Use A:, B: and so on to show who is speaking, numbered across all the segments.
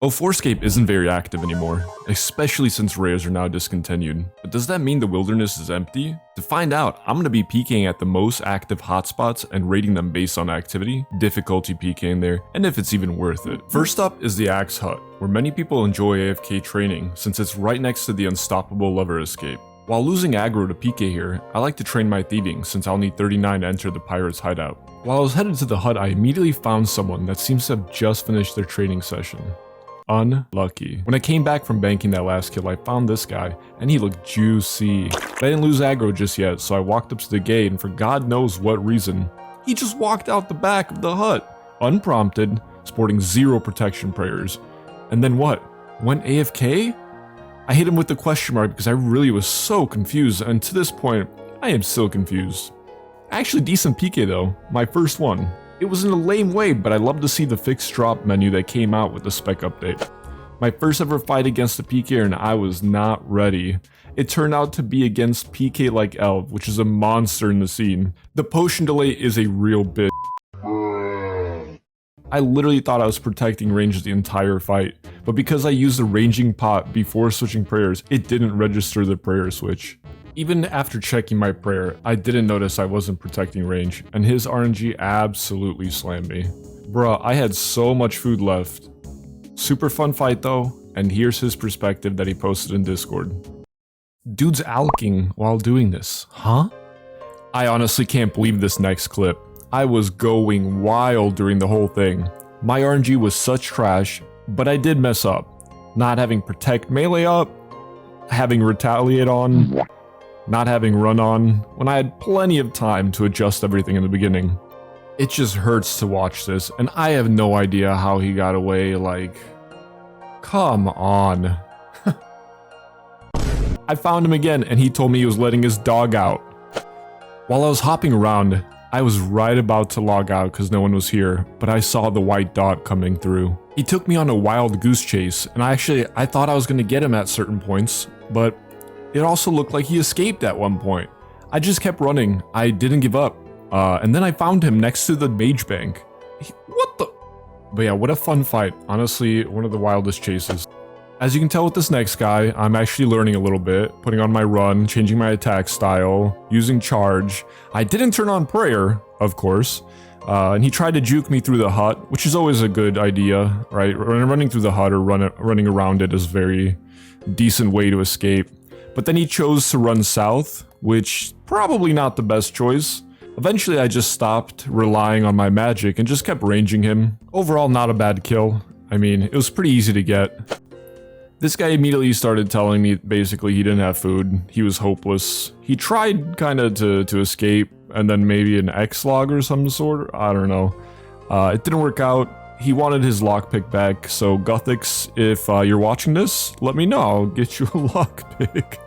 A: 2004Scape isn't very active anymore, especially since rares are now discontinued. But does that mean the wilderness is empty? To find out, I'm going to be PKing at the most active hotspots and rating them based on activity, difficulty PKing there, and if it's even worth it. First up is the Axe Hut, where many people enjoy AFK training since it's right next to the unstoppable Lover Escape. While losing aggro to PK here, I like to train my thieving since I'll need 39 to enter the pirate's hideout. While I was headed to the hut, I immediately found someone that seems to have just finished their training session. Unlucky. When I came back from banking that last kill, I found this guy, and he looked juicy. But I didn't lose aggro just yet, so I walked up to the gate, and for God knows what reason, he just walked out the back of the hut, unprompted, sporting 0 protection prayers. And then what? Went AFK? I hit him with the question mark because I really was so confused, and to this point, I am still confused. Actually decent PK though, my first one. It was in a lame way, but I love to see the fixed drop menu that came out with the spec update. My first ever fight against a PKer and I was not ready. It turned out to be against PK like Elv, which is a monster in the scene. The potion delay is a real bitch. I literally thought I was protecting range the entire fight, but because I used the ranging pot before switching prayers, it didn't register the prayer switch. Even after checking my prayer, I didn't notice I wasn't protecting range, and his RNG absolutely slammed me. Bruh, I had so much food left. Super fun fight though, and here's his perspective that he posted in Discord. Dude's alking while doing this, huh? I honestly can't believe this next clip. I was going wild during the whole thing. My RNG was such trash, but I did mess up. Not having protect melee up, having retaliate on, not having run on, when I had plenty of time to adjust everything in the beginning. It just hurts to watch this, and I have no idea how he got away, like, come on. I found him again, and he told me he was letting his dog out. While I was hopping around, I was right about to log out because no one was here, but I saw the white dot coming through. He took me on a wild goose chase, and I thought I was going to get him at certain points, but it also looked like he escaped at one point. I just kept running. I didn't give up. And then I found him next to the mage bank. What the? But yeah, what a fun fight. Honestly, one of the wildest chases. As you can tell with this next guy, I'm actually learning a little bit, putting on my run, changing my attack style, using charge. I didn't turn on prayer, of course. And he tried to juke me through the hut, which is always a good idea, right? Running through the hut or running around it is a very decent way to escape. But then he chose to run south, which probably not the best choice. Eventually I just stopped relying on my magic and just kept ranging him. Overall, not a bad kill. I mean, it was pretty easy to get. This guy immediately started telling me basically he didn't have food, he was hopeless. He tried kinda to escape, and then maybe an X-log or some sort, I don't know. It didn't work out. He wanted his lockpick back, so Gothics, if you're watching this, let me know, I'll get you a lockpick.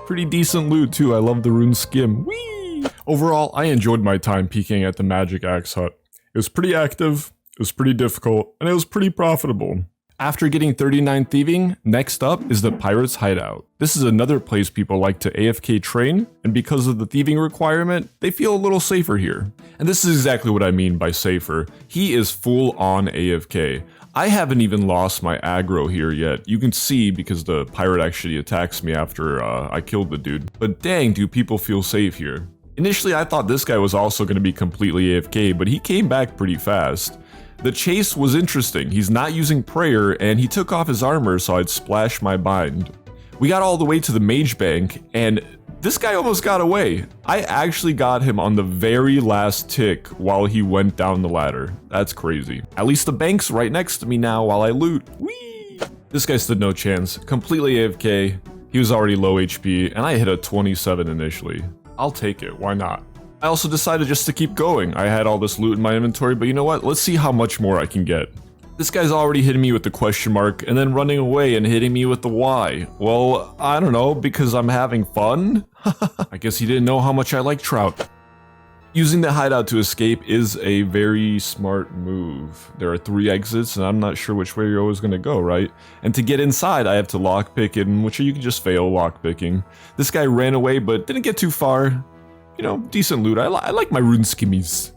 A: Pretty decent loot too, I love the rune skim. Whee! Overall, I enjoyed my time PKing at the Magic Axe Hut. It was pretty active, it was pretty difficult, and it was pretty profitable. After getting 39 thieving, next up is the Pirate's Hideout. This is another place people like to AFK train, and because of the thieving requirement, they feel a little safer here. And this is exactly what I mean by safer. He is full on AFK. I haven't even lost my aggro here yet. You can see because the pirate actually attacks me after I killed the dude. But dang, do people feel safe here. Initially, I thought this guy was also going to be completely AFK, but he came back pretty fast. The chase was interesting. He's not using prayer, and he took off his armor so I'd splash my bind. We got all the way to the mage bank, and this guy almost got away. I actually got him on the very last tick while he went down the ladder. That's crazy. At least the bank's right next to me now while I loot. Whee! This guy stood no chance. Completely AFK. He was already low HP, and I hit a 27 initially. I'll take it, why not? I also decided just to keep going. I had all this loot in my inventory, but you know what? Let's see how much more I can get. This guy's already hitting me with the question mark and then running away and hitting me with the why. Well, I don't know, because I'm having fun? I guess he didn't know how much I like trout. Using the hideout to escape is a very smart move. There are 3 exits and I'm not sure which way you're always going to go, right? And to get inside, I have to lockpick it, which you can just fail lockpicking. This guy ran away but didn't get too far. You know, decent loot. I like my rune skimmies.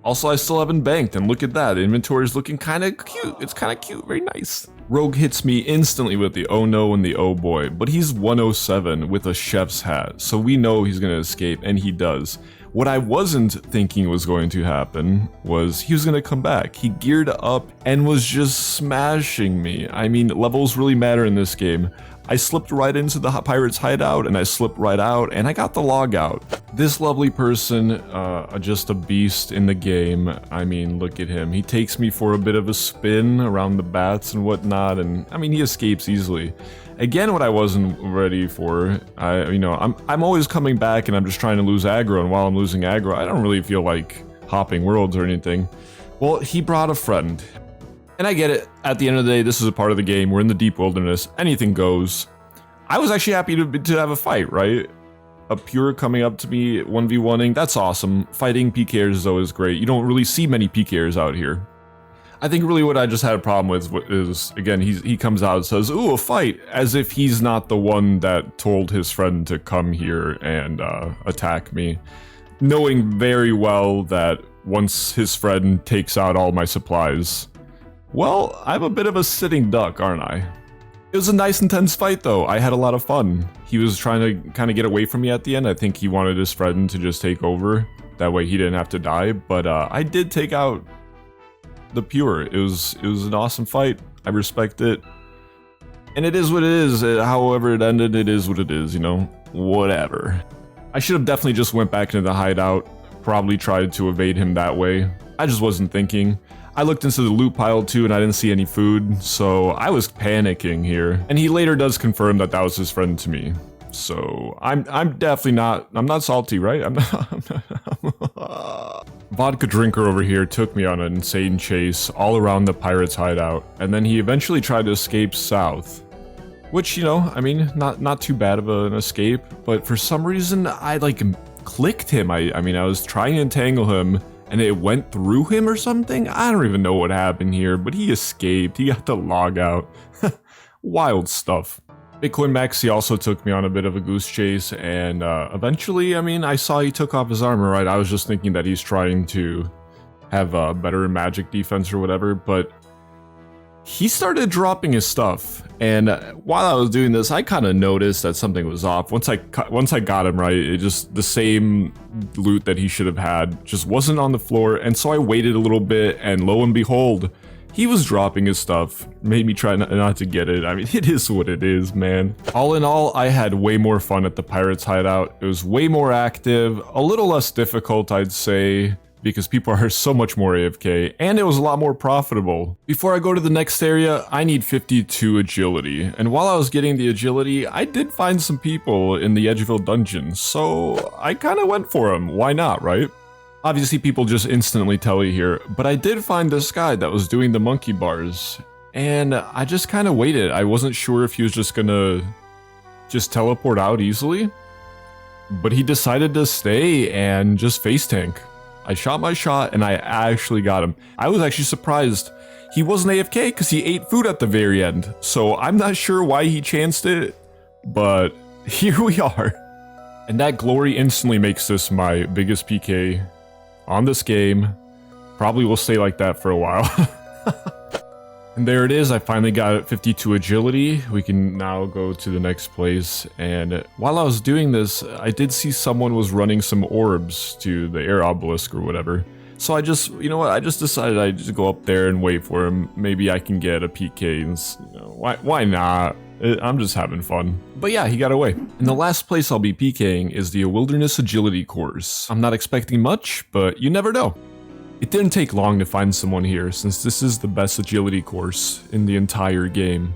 A: Also, I still haven't banked, and look at that. Inventory is looking kind of cute. It's kind of cute. Very nice. Rogue hits me instantly with the oh no and the oh boy, but he's 107 with a chef's hat, so we know he's gonna escape, and he does. What I wasn't thinking was going to happen was he was gonna come back. He geared up and was just smashing me. I mean, levels really matter in this game. I slipped right into the pirate's hideout and I slipped right out and I got the log out. This lovely person, just a beast in the game. I mean, look at him. He takes me for a bit of a spin around the bats and whatnot, and I mean, he escapes easily. Again, what I wasn't ready for, I'm always coming back and I'm just trying to lose aggro, and while I'm losing aggro, I don't really feel like hopping worlds or anything. Well, he brought a friend. And I get it, at the end of the day, this is a part of the game, we're in the deep wilderness, anything goes. I was actually happy to have a fight, right? A pure coming up to me, 1v1ing, that's awesome. Fighting PKers is always great. You don't really see many PKers out here. I think really what I just had a problem with is, again, he comes out and says, ooh, a fight, as if he's not the one that told his friend to come here and attack me. Knowing very well that once his friend takes out all my supplies, well, I'm a bit of a sitting duck, aren't I? It was a nice intense fight though, I had a lot of fun. He was trying to kind of get away from me at the end. I think he wanted his friend to just take over, that way he didn't have to die, but I did take out the pure. It was an awesome fight, I respect it. And it is what it is, however it ended, it is what it is, you know, whatever. I should have definitely just went back into the hideout, probably tried to evade him that way. I just wasn't thinking. I looked into the loot pile too and I didn't see any food, so I was panicking here. And he later does confirm that that was his friend to me. So I'm definitely not, I'm not salty, right? I'm not. Vodka drinker over here took me on an insane chase all around the pirate's hideout, and then he eventually tried to escape south. Which, you know, I mean, not too bad of an escape, but for some reason I like clicked him. I mean, I was trying to entangle him and it went through him or something? I don't even know what happened here, but he escaped. He got the log out. Wild stuff. Bitcoin Maxi also took me on a bit of a goose chase, and eventually, I mean, I saw he took off his armor, right? I was just thinking that he's trying to have a better magic defense or whatever, but he started dropping his stuff, and while I was doing this, I kind of noticed that something was off. Once I got him right, it just, the same loot that he should have had just wasn't on the floor, and so I waited a little bit, and lo and behold, he was dropping his stuff. Made me try not to get it. I mean, it is what it is, man. All in all, I had way more fun at the Pirates Hideout. It was way more active, a little less difficult, I'd say, because people are so much more AFK, and it was a lot more profitable. Before I go to the next area, I need 52 agility, and while I was getting the agility, I did find some people in the Edgeville dungeon, so I kind of went for them. Why not, right? Obviously, people just instantly tell you here, but I did find this guy that was doing the monkey bars, and I just kind of waited. I wasn't sure if he was just gonna just teleport out easily, but he decided to stay and just face tank. I shot my shot and I actually got him. I was actually surprised he wasn't AFK because he ate food at the very end, so I'm not sure why he chanced it, but here we are. And that glory instantly makes this my biggest PK on this game. Probably will stay like that for a while. And there it is, I finally got 52 agility. We can now go to the next place, and while I was doing this, I did see someone was running some orbs to the air obelisk or whatever. So I just, you know what, I just decided I'd just go up there and wait for him. Maybe I can get a PK, and, you know, why not? I'm just having fun. But yeah, he got away. And the last place I'll be PKing is the Wilderness Agility course. I'm not expecting much, but you never know. It didn't take long to find someone here, since this is the best agility course in the entire game.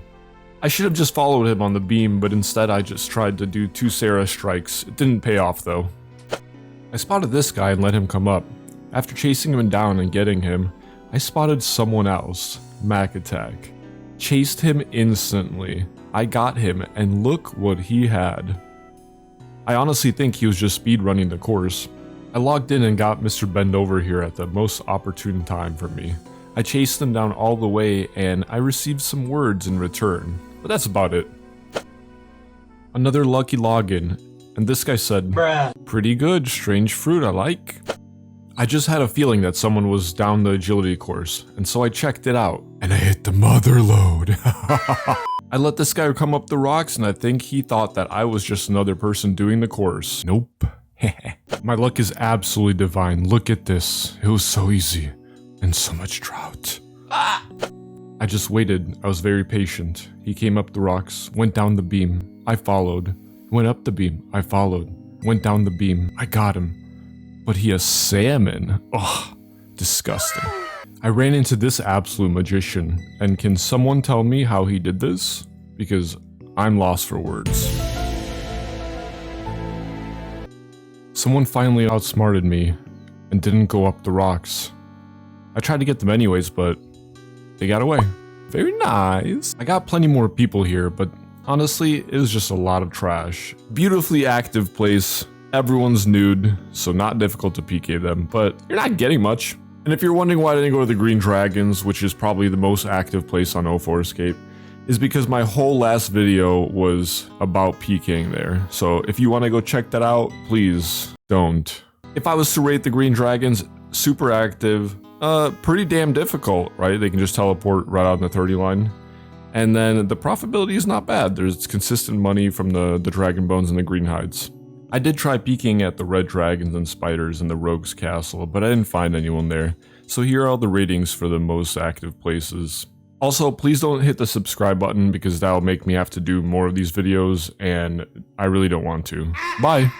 A: I should have just followed him on the beam, but instead I just tried to do 2 Sarah strikes. It didn't pay off though. I spotted this guy and let him come up. After chasing him down and getting him, I spotted someone else, Mac Attack. Chased him instantly. I got him, and look what he had. I honestly think he was just speedrunning the course. I logged in and got Mr. Bend Over here at the most opportune time for me. I chased him down all the way, and I received some words in return, but that's about it. Another lucky login, and this guy said, "Bruh. Pretty good, strange fruit, I like." I just had a feeling that someone was down the agility course, and so I checked it out, and I hit the mother lode. I let this guy come up the rocks and I think he thought that I was just another person doing the course. Nope. My luck is absolutely divine. Look at this. It was so easy. And so much trout. I just waited. I was very patient. He came up the rocks, went down the beam. I followed. Went up the beam. I followed. Went down the beam. I got him. But he has salmon. Ugh. Disgusting. I ran into this absolute magician. And can someone tell me how he did this? Because I'm lost for words. Someone finally outsmarted me and didn't go up the rocks. I tried to get them anyways, but they got away. Very nice. I got plenty more people here, but honestly, it was just a lot of trash. Beautifully active place. Everyone's nude, so not difficult to PK them, but you're not getting much. And if you're wondering why I didn't go to the Green Dragons, which is probably the most active place on 2004Scape, is because my whole last video was about PKing there. So if you want to go check that out, please don't. If I was to rate the Green Dragons, super active, pretty damn difficult, right? They can just teleport right out in the 30 line. And then the profitability is not bad. There's consistent money from the Dragon Bones and the Green Hides. I did try peeking at the Red Dragons and Spiders in the Rogue's Castle, but I didn't find anyone there. So here are all the ratings for the most active places. Also, please don't hit the subscribe button because that'll make me have to do more of these videos, and I really don't want to. Bye!